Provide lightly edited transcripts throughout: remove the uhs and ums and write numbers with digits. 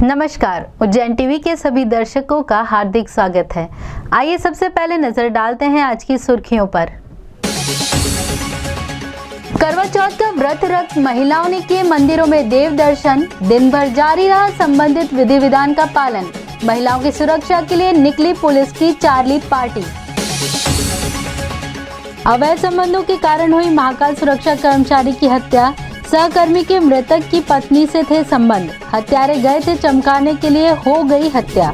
नमस्कार, उज्जैन टीवी के सभी दर्शकों का हार्दिक स्वागत है। आइए सबसे पहले नजर डालते हैं आज की सुर्खियों पर। करवा चौथ का व्रत रख महिलाओं ने किए मंदिरों में देव दर्शन। दिन भर जारी रहा संबंधित विधि विधान का पालन। महिलाओं की सुरक्षा के लिए निकली पुलिस की चार्ली पार्टी। अवैध संबंधों के कारण हुई महाकाल सुरक्षा कर्मचारी की हत्या। सहकर्मी के मृतक की पत्नी से थे संबंध। हत्यारे गए थे चमकाने के लिए, हो गई हत्या।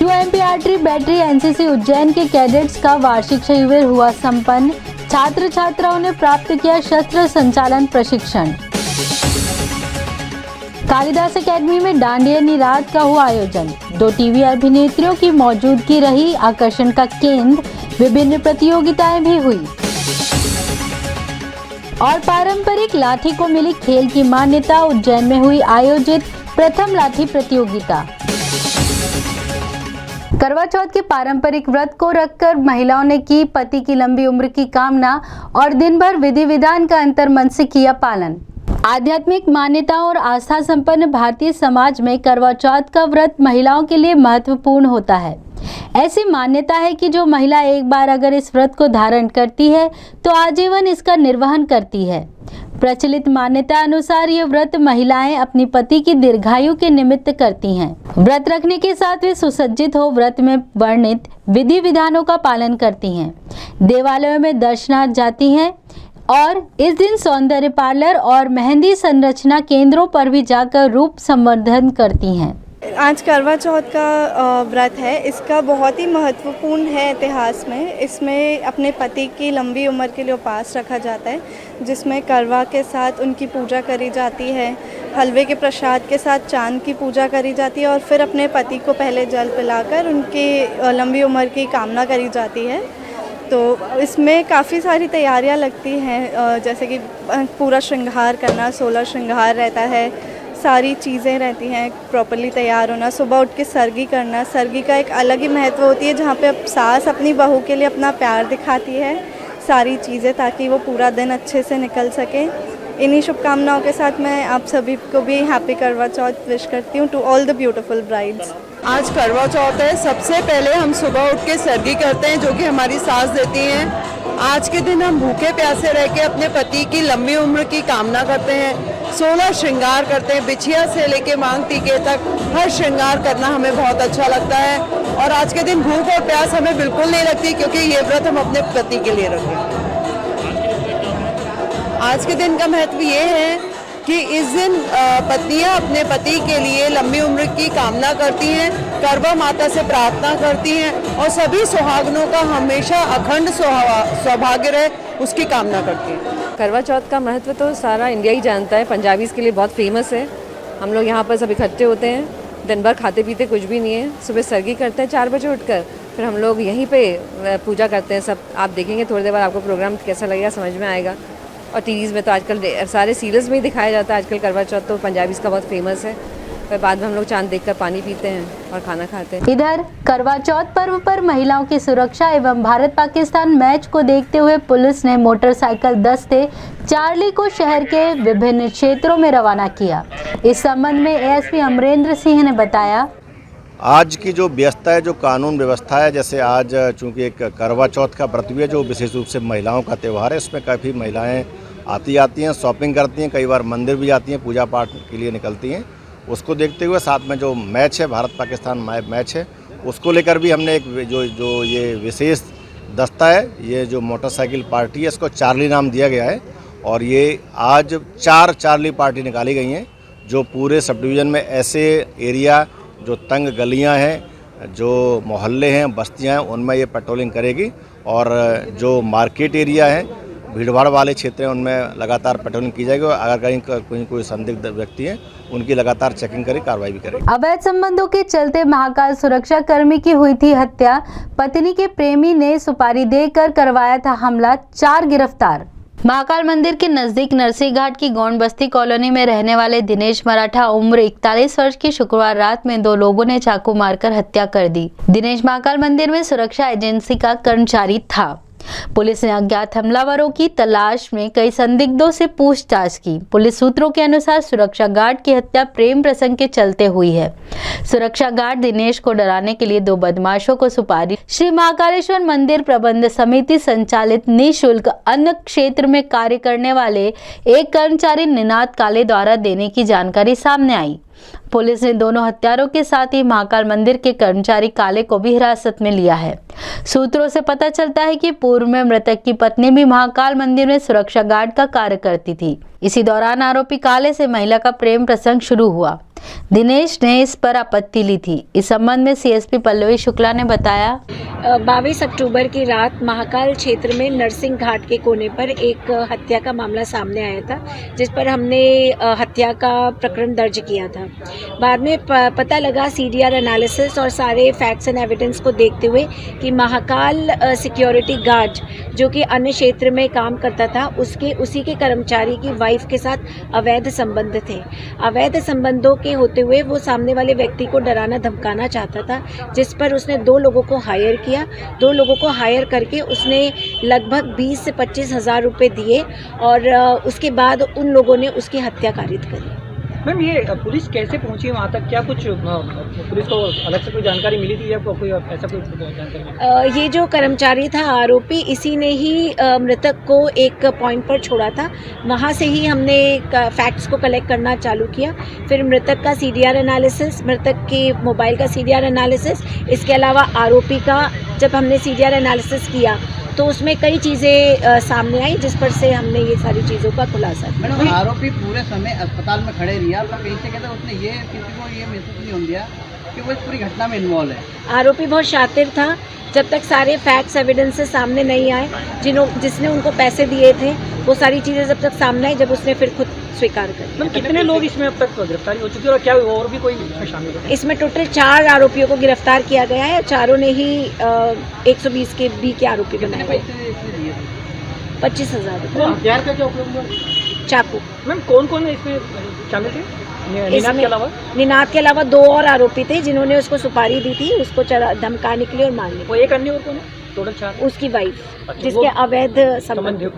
यूएमपीआरटी बैटरी एनसीसी उज्जैन के कैडेट्स का वार्षिक शिविर हुआ संपन्न। छात्र छात्राओं ने प्राप्त किया शस्त्र संचालन प्रशिक्षण। कालिदास एकेडमी में डांडिया निरात का हुआ आयोजन। 2 टीवी अभिनेत्रियों की मौजूदगी रही आकर्षण का केंद्र। विभिन्न प्रतियोगिताएं भी हुई और पारंपरिक लाठी को मिली खेल की मान्यता। उज्जैन में हुई आयोजित प्रथम लाठी प्रतियोगिता। करवा चौथ के पारंपरिक व्रत को रखकर महिलाओं ने की पति की लंबी उम्र की कामना और दिन भर विधि विधान का अंतर मन से किया पालन। आध्यात्मिक मान्यताओं और आस्था संपन्न भारतीय समाज में करवा चौथ का व्रत महिलाओं के लिए महत्वपूर्ण होता है। ऐसी मान्यता है कि जो महिला एक बार अगर इस व्रत को धारण करती है तो आजीवन इसका निर्वहन करती है। प्रचलित मान्यता अनुसार ये व्रत महिलाएं अपनी पति की दीर्घायु के निमित्त करती हैं। व्रत रखने के साथ वे सुसज्जित हो व्रत में वर्णित विधि विधानों का पालन करती हैं। देवालयों में दर्शनार्थ जाती हैं और इस दिन सौंदर्य पार्लर और मेहंदी संरचना केंद्रों पर भी जाकर रूप संवर्धन करती हैं। आज करवा चौथ का व्रत है। इसका बहुत ही महत्वपूर्ण है इतिहास में। इसमें अपने पति की लंबी उम्र के लिए उपवास रखा जाता है, जिसमें करवा के साथ उनकी पूजा करी जाती है। हलवे के प्रसाद के साथ चांद की पूजा करी जाती है और फिर अपने पति को पहले जल पिलाकर उनकी लंबी उम्र की कामना करी जाती है। तो इसमें काफ़ी सारी तैयारियां लगती हैं, जैसे कि पूरा श्रृंगार करना, 16 श्रृंगार रहता है, सारी चीज़ें रहती हैं, प्रॉपर्ली तैयार होना, सुबह उठ के सरगी करना। सरगी का एक अलग ही महत्व होती है, जहाँ पे सास अपनी बहू के लिए अपना प्यार दिखाती है, सारी चीज़ें, ताकि वो पूरा दिन अच्छे से निकल सके। इन्हीं शुभकामनाओं के साथ मैं आप सभी को भी हैप्पी करवा चौथ विश करती हूँ to all the beautiful brides. आज करवा चौथ है। सबसे पहले हम सुबह उठ के सरगी करते हैं, जो कि हमारी सास देती हैं। आज के दिन हम भूखे प्यासे रह के अपने पति की लंबी उम्र की कामना करते हैं। 16 श्रृंगार करते हैं, बिछिया से लेके मांग टीके तक हर श्रृंगार करना हमें बहुत अच्छा लगता है। और आज के दिन भूख और प्यास हमें बिल्कुल नहीं लगती, क्योंकि ये व्रत हम अपने पति के लिए रखते हैं। आज के दिन का महत्व ये है कि इस दिन पत्नियां अपने पति के लिए लंबी उम्र की कामना करती हैं, करवा माता से प्रार्थना करती हैं और सभी सुहागनों का हमेशा अखंड सौभाग्य रहे उसकी कामना करती हैं। करवा चौथ का महत्व तो सारा इंडिया ही जानता है। पंजाबीज़ के लिए बहुत फेमस है। हम लोग यहाँ पर सब इकट्ठे होते हैं, दिन भर खाते पीते कुछ भी नहीं है। सुबह सरगी करते हैं 4 बजे उठकर, फिर हम लोग यहीं पे पूजा करते हैं। सब आप देखेंगे थोड़ी देर बाद, आपको प्रोग्राम कैसा लगेगा समझ में आएगा। और टीवीज़ में तो आजकल सारे सीरियल्स में ही दिखाया जाता है। आजकल करवा चौथ तो पंजाबीज़ का बहुत फेमस है। फिर बाद में हम लोग चांद देखकर पानी पीते हैं और खाना खाते हैं। इधर करवा चौथ पर्व पर महिलाओं की सुरक्षा एवं भारत पाकिस्तान मैच को देखते हुए पुलिस ने मोटरसाइकिल दस्ते चार्ली को शहर के विभिन्न क्षेत्रों में रवाना किया। इस संबंध में एएसपी अमरेंद्र सिंह ने बताया, आज की जो व्यवस्था है, जो कानून व्यवस्था है, जैसे आज चूँकि एक करवा चौथ का व्रत भी है, जो विशेष रूप से महिलाओं का त्यौहार है, इसमें काफ़ी महिलाएं आती हैं, शॉपिंग करती हैं, कई बार मंदिर भी जाती हैं, पूजा पाठ के लिए निकलती हैं। उसको देखते हुए साथ में जो मैच है, भारत पाकिस्तान मैच है, उसको लेकर भी हमने एक जो ये विशेष दस्ता है, ये जो मोटरसाइकिल पार्टी है, इसको चार्ली नाम दिया गया है। और ये आज 4 चार्ली पार्टी निकाली गई हैं, जो पूरे सब डिवीज़न में ऐसे एरिया, जो तंग गलियां हैं, जो मोहल्ले हैं, बस्तियां हैं, उनमें ये पेट्रोलिंग करेगी। और जो मार्केट एरिया है, भीड़भाड़ वाले क्षेत्र हैं, उनमें लगातार पेट्रोलिंग की जाएगी। और अगर कहीं कोई संदिग्ध व्यक्ति है, उनकी लगातार चेकिंग करेगी, कार्रवाई भी करेगी। अवैध संबंधों के चलते महाकाल सुरक्षा कर्मी की हुई थी हत्या। पत्नी के प्रेमी ने सुपारी देकर करवाया था हमला, 4 गिरफ्तार। महाकाल मंदिर के नजदीक नरसी घाट की गौंड बस्ती कॉलोनी में रहने वाले दिनेश मराठा उम्र 41 वर्ष की शुक्रवार रात में 2 लोगों ने चाकू मारकर हत्या कर दी। दिनेश महाकाल मंदिर में सुरक्षा एजेंसी का कर्मचारी था। पुलिस ने अज्ञात हमलावरों की तलाश में कई संदिग्धों से पूछताछ की। पुलिस सूत्रों के अनुसार सुरक्षा गार्ड की हत्या प्रेम प्रसंग के चलते हुई है। सुरक्षा गार्ड दिनेश को डराने के लिए 2 बदमाशों को सुपारी श्री महाकालेश्वर मंदिर प्रबंध समिति संचालित निःशुल्क अन्न क्षेत्र में कार्य करने वाले एक कर्मचारी निनाद काले द्वारा देने की जानकारी सामने आई। पुलिस ने दोनों हत्यारों के साथ ही महाकाल मंदिर के कर्मचारी काले को भी हिरासत में लिया है। सूत्रों से पता चलता है कि पूर्व में मृतक की पत्नी भी महाकाल मंदिर में सुरक्षा गार्ड का कार्य करती थी। इसी दौरान आरोपी काले से महिला का प्रेम प्रसंग शुरू हुआ। दिनेश ने इस पर आपत्ति ली थी। इस संबंध में सीएसपी पल्लवी शुक्ला ने बताया, 22 अक्टूबर की रात महाकाल क्षेत्र में नरसिंह घाट के कोने पर एक हत्या का मामला सामने आया था, जिस पर हमने हत्या का प्रकरण दर्ज किया था। बाद में पता लगा सीडीआर एनालिसिस और सारे फैक्ट्स एंड एविडेंस को देखते हुए कि महाकाल सिक्योरिटी गार्ड जो कि अन्य क्षेत्र में काम करता था, उसी के कर्मचारी की वाइफ के साथ अवैध संबंध थे। अवैध संबंधों के होते हुए वो सामने वाले व्यक्ति को डराना धमकाना चाहता था, जिस पर उसने 2 लोगों को हायर किया। 2 लोगों को हायर करके उसने लगभग 20 से 25 हज़ार रुपये दिए और उसके बाद उन लोगों ने उसकी हत्या कारित करी। मैम, ये पुलिस कैसे पहुंची वहाँ तक? क्या कुछ पुलिस को अलग से कोई जानकारी मिली थी या कोई ऐसा कोई जानकारी मिली? ये जो कर्मचारी था आरोपी, इसी ने ही मृतक को एक पॉइंट पर छोड़ा था। वहाँ से ही हमने फैक्ट्स को कलेक्ट करना चालू किया। फिर मृतक का सीडीआर एनालिसिस, मृतक के मोबाइल का सीडीआर एनालिसिस, इसके अलावा आरोपी का जब हमने सीडीआर एनालिसिस किया तो उसमें कई चीज़ें सामने आई, जिस पर से हमने ये सारी चीज़ों का खुलासा किया। मैडम, आरोपी पूरे समय अस्पताल में खड़े रहा, पर कहीं से कहता उसने ये किसी को ये महसूस नहीं होने दिया कि वो इस पूरी घटना में इन्वॉल्व है। आरोपी बहुत शातिर था। जब तक सारे फैक्ट्स एविडेंसेस सामने नहीं आए, जिसने उनको पैसे दिए थे, वो सारी चीज़ें जब तक सामने आई, जब उसने फिर खुद स्वीकार कर लिया। कितने लोग इसमें अब तक गिरफ्तारी हो चुके हैं और क्या और भी कोई इसमें शामिल है? इसमें टोटल 4 आरोपियों को गिरफ्तार किया गया है। चारों ने ही 120 के बी के आरोपी बनाए गए। 25,000 रुपये। हथियार का क्या उपयोग हुआ? चाकू। मैम, कौन कौन इसमें शामिल थे? निनाद के अलावा? निनाद के अलावा 2 और आरोपी थे जिन्होंने उसको सुपारी दी थी, उसको धमकाने के लिए और मारने के वो एक अन्य और कौन है? टोटल 4? उसकी वाइफ, अच्छा, जिसके अवैध संबंध।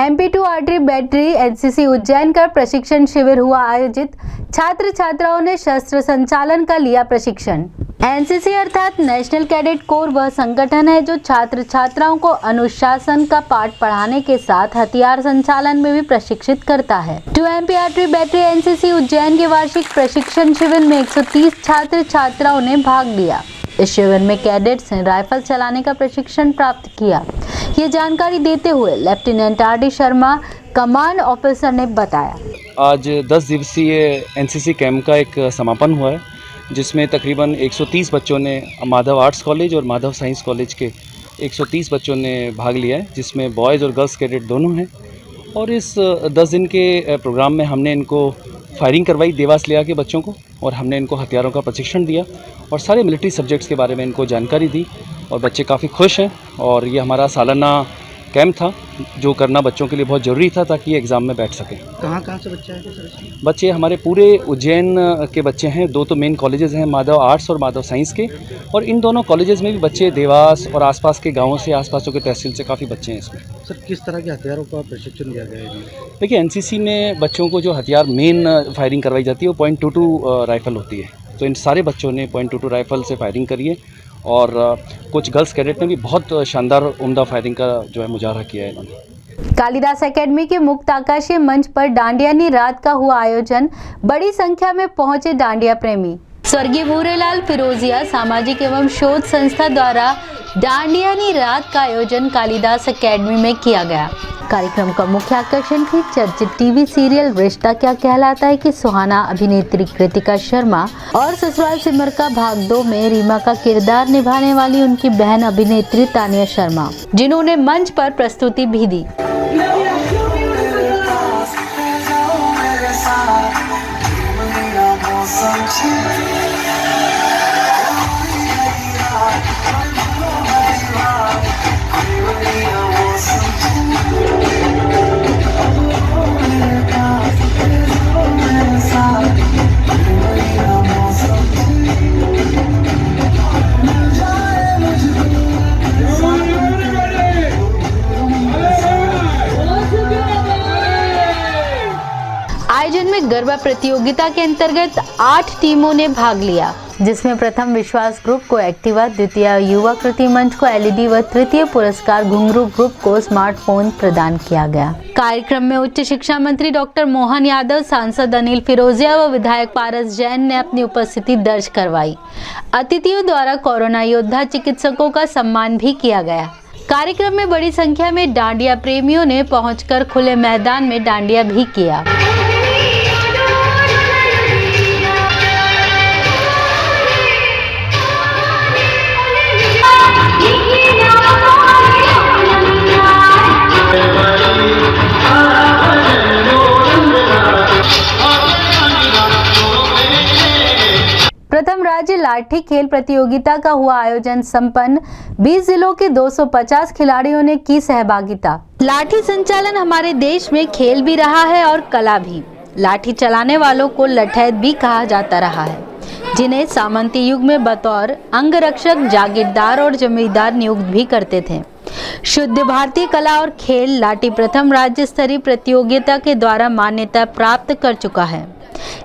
MP2 artery battery NCC Ujjain का प्रशिक्षण शिविर हुआ आयोजित। छात्र छात्राओं ने शस्त्र संचालन का लिया प्रशिक्षण। एनसीसी अर्थात नेशनल कैडेट कोर वह संगठन है जो छात्र छात्राओं को अनुशासन का पाठ पढ़ाने के साथ हथियार संचालन में भी प्रशिक्षित करता है। 2 MP artery battery NCC Ujjain के वार्षिक प्रशिक्षण शिविर में 130 छात्र छात्राओं ने भाग लिया। इस शिविर में कैडेट्स ने राइफल चलाने का प्रशिक्षण प्राप्त किया। ये जानकारी देते हुए lieutenant RD Sharma command officer ने बताया, आज 10 दिवसीय एनसीसी कैंप का एक समापन हुआ है, जिसमें तकरीबन 130 बच्चों ने माधव आर्ट्स कॉलेज और माधव साइंस कॉलेज के 130 बच्चों ने भाग लिया है, जिसमें बॉयज़ और गर्ल्स कैडेट दोनों हैं। और इस 10 दिन के प्रोग्राम में हमने इनको फायरिंग करवाई देवास लिया के बच्चों को, और हमने इनको हथियारों का प्रशिक्षण दिया और सारे मिलिट्री सब्जेक्ट्स के बारे में इनको जानकारी दी और बच्चे काफ़ी खुश हैं। और ये हमारा सालाना कैंप था जो करना बच्चों के लिए बहुत ज़रूरी था ताकि ये एग्ज़ाम में बैठ सकें। कहाँ से बच्चे आए थे सर? बच्चे हमारे पूरे उज्जैन के बच्चे हैं। 2 तो मेन कॉलेजेस हैं, माधव आर्ट्स और माधव साइंस के, और इन दोनों कॉलेजेस में भी बच्चे देवास और आसपास के गांवों से, आसपासों के तहसील से काफ़ी बच्चे हैं इसमें। सर, किस तरह के हथियारों का प्रशिक्षण दिया गया है? देखिए, एनसीसी में बच्चों को जो हथियार मेन फायरिंग करवाई जाती है वो .22 राइफ़ल होती है। तो इन सारे बच्चों ने .22 राइफ़ल से फायरिंग करी है, और कुछ गर्ल्स कैडेट ने भी बहुत शानदार उम्दा फायरिंग का जो है मुजाहरा किया है इन्होंने। कालिदास एकेडमी के मुक्त आकाशीय मंच पर डांडियानी रात का हुआ आयोजन। बड़ी संख्या में पहुंचे डांडिया प्रेमी। स्वर्गीय भूरेलाल फिरोजिया सामाजिक एवं शोध संस्था द्वारा डांडियानी रात का आयोजन कालिदास एकेडमी में किया गया। कार्यक्रम का मुख्य आकर्षण थी चर्चित टीवी सीरियल रिश्ता क्या कहलाता है की सुहाना अभिनेत्री कृतिका शर्मा और ससुराल सिमर का भाग 2 में रीमा का किरदार निभाने वाली उनकी बहन अभिनेत्री तानिया शर्मा, जिन्होंने मंच पर प्रस्तुति भी दी। गरबा प्रतियोगिता के अंतर्गत 8 टीमों ने भाग लिया, जिसमें प्रथम विश्वास ग्रुप को एक्टिवा, द्वितीय युवा कृति मंच को एलईडी व तृतीय पुरस्कार घुंघरू ग्रुप को स्मार्टफोन प्रदान किया गया। कार्यक्रम में उच्च शिक्षा मंत्री डॉक्टर मोहन यादव, सांसद अनिल फिरोजिया व विधायक पारस जैन ने अपनी उपस्थिति दर्ज करवाई। अतिथियों द्वारा कोरोना योद्धा चिकित्सकों का सम्मान भी किया गया। कार्यक्रम में बड़ी संख्या में डांडिया प्रेमियों ने पहुंचकर खुले मैदान में डांडिया भी किया। प्रथम राज्य लाठी खेल प्रतियोगिता का हुआ आयोजन संपन्न। 20 जिलों के 250 खिलाड़ियों ने की सहभागिता। लाठी संचालन हमारे देश में खेल भी रहा है और कला भी। लाठी चलाने वालों को लठैत भी कहा जाता रहा है, जिन्हें सामंती युग में बतौर अंगरक्षक, जागीरदार और जमींदार नियुक्त भी करते थे। शुद्ध भारतीय कला और खेल लाठी प्रथम राज्य स्तरीय प्रतियोगिता के द्वारा मान्यता प्राप्त कर चुका है।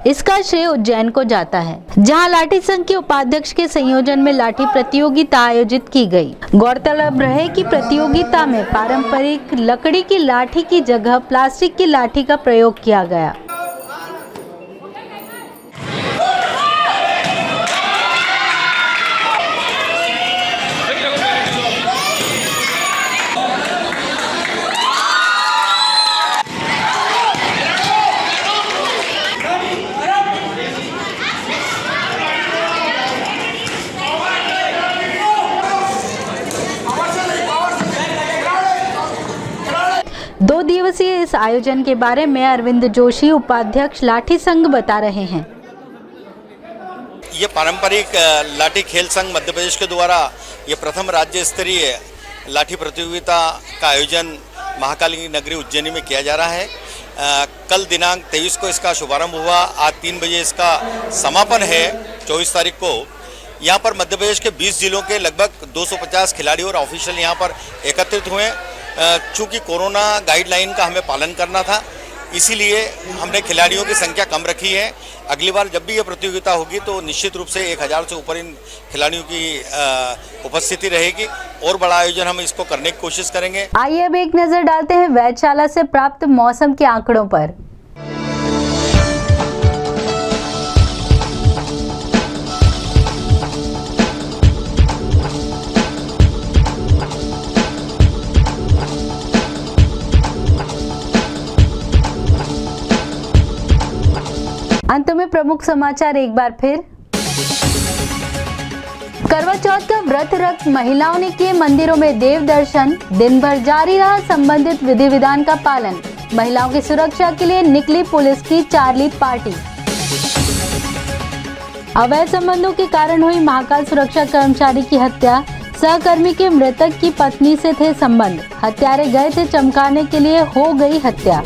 इसका श्रेय उज्जैन को जाता है, जहां लाठी संघ के उपाध्यक्ष के संयोजन में लाठी प्रतियोगिता आयोजित की गई। गौरतलब रहे कि प्रतियोगिता में पारंपरिक लकड़ी की लाठी की जगह प्लास्टिक की लाठी का प्रयोग किया गया। दो दिवसीय इस आयोजन के बारे में अरविंद जोशी, उपाध्यक्ष लाठी संघ, बता रहे हैं। ये पारंपरिक लाठी खेल संघ मध्य प्रदेश के द्वारा ये प्रथम राज्य स्तरीय लाठी प्रतियोगिता का आयोजन महाकाली नगरी उज्जैनी में किया जा रहा है। कल दिनांक 23 को इसका शुभारंभ हुआ। आज 3 बजे इसका समापन है। 24 तारीख को यहाँ पर मध्य प्रदेश के 20 जिलों के लगभग 250 खिलाड़ी और ऑफिशियल यहाँ पर एकत्रित हुए। चूँकि कोरोना गाइडलाइन का हमें पालन करना था, इसीलिए हमने खिलाड़ियों की संख्या कम रखी है। अगली बार जब भी ये प्रतियोगिता होगी तो निश्चित रूप से 1000 से ऊपर इन खिलाड़ियों की उपस्थिति रहेगी और बड़ा आयोजन हम इसको करने की कोशिश करेंगे। आइए अब एक नजर डालते हैं वेधशाला से प्राप्त मौसम के आंकड़ों पर। अंत में प्रमुख समाचार एक बार फिर। करवा चौथ का व्रत रख महिलाओं ने किए मंदिरों में देव दर्शन। दिन भर जारी रहा संबंधित विधि विधान का पालन। महिलाओं की सुरक्षा के लिए निकली पुलिस की चार्ली पार्टी। अवैध संबंधों के कारण हुई महाकाल सुरक्षा कर्मचारी की हत्या। सहकर्मी के मृतक की पत्नी से थे संबंध। हत्यारे गए थे चमकाने के लिए, हो गई हत्या।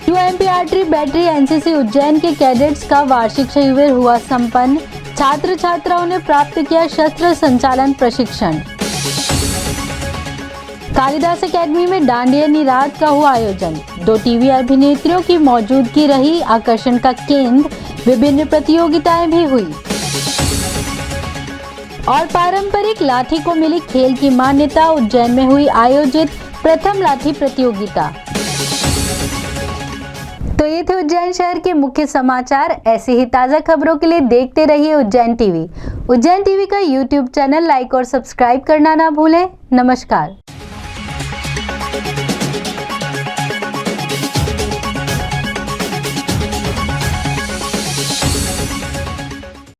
UMP artery battery NCC Ujjain के कैडेट्स का वार्षिक शिविर हुआ संपन्न। छात्र छात्राओं ने प्राप्त किया शस्त्र संचालन प्रशिक्षण। कालिदास एकेडमी में डांडिया निराद का हुआ आयोजन। 2 टीवी अभिनेत्रियों की मौजूदगी रही आकर्षण का केंद्र। विभिन्न प्रतियोगिताएं भी हुई और पारंपरिक लाठी को मिली खेल की मान्यता। उज्जैन में हुई आयोजित प्रथम लाठी प्रतियोगिता। तो ये थे उज्जैन शहर के मुख्य समाचार। ऐसी ही ताज़ा खबरों के लिए देखते रहिए उज्जैन टीवी। उज्जैन टीवी का यूट्यूब चैनल लाइक और सब्सक्राइब करना ना भूलें। नमस्कार।